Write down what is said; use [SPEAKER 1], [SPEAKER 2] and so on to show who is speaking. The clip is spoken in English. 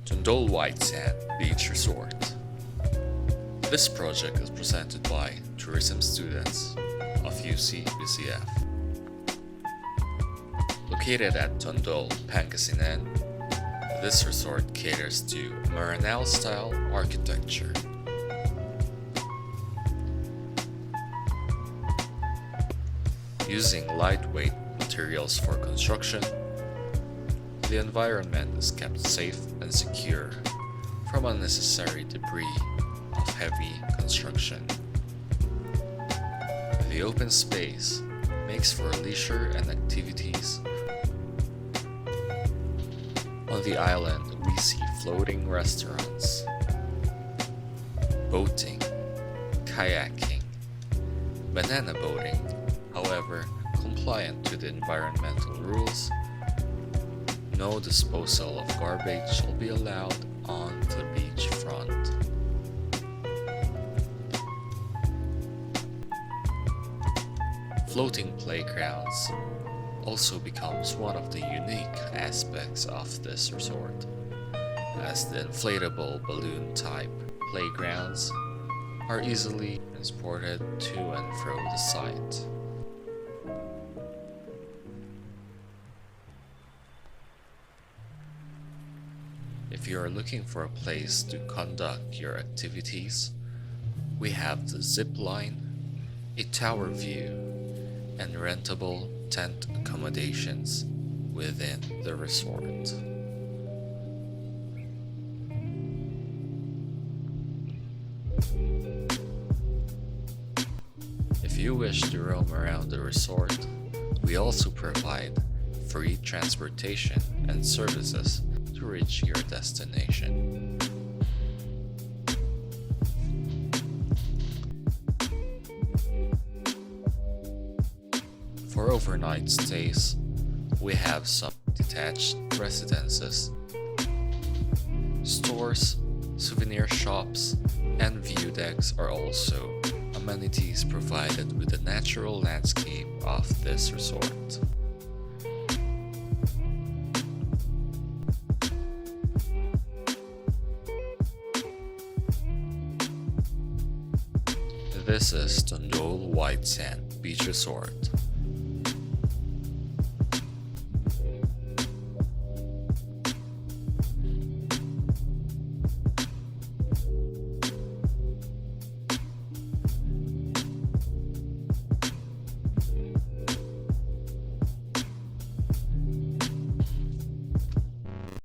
[SPEAKER 1] Tondol White Sand Beach Resort. This project is presented by tourism students of UC BCF. Located at Tondol, Pangasinan, this resort caters to Maranao-style architecture. Using lightweight materials for construction, the environment is kept safe and secure from unnecessary debris of heavy construction. The open space makes for leisure and activities. On the island, we see floating restaurants, boating, kayaking, banana boating, however, compliant to the environmental rules. No disposal of garbage shall be allowed on the beach front. Floating playgrounds also becomes one of the unique aspects of this resort, as the inflatable balloon type playgrounds are easily transported to and fro the site. If you are looking for a place to conduct your activities, we have the zip line, a tower view, and rentable tent accommodations within the resort. If you wish to roam around the resort, we also provide free transportation and services to reach your destination. For overnight stays, we have some detached residences, stores, souvenir shops, and view decks are also amenities provided with the natural landscape of this resort. This is Tondol White Sand Beach Resort.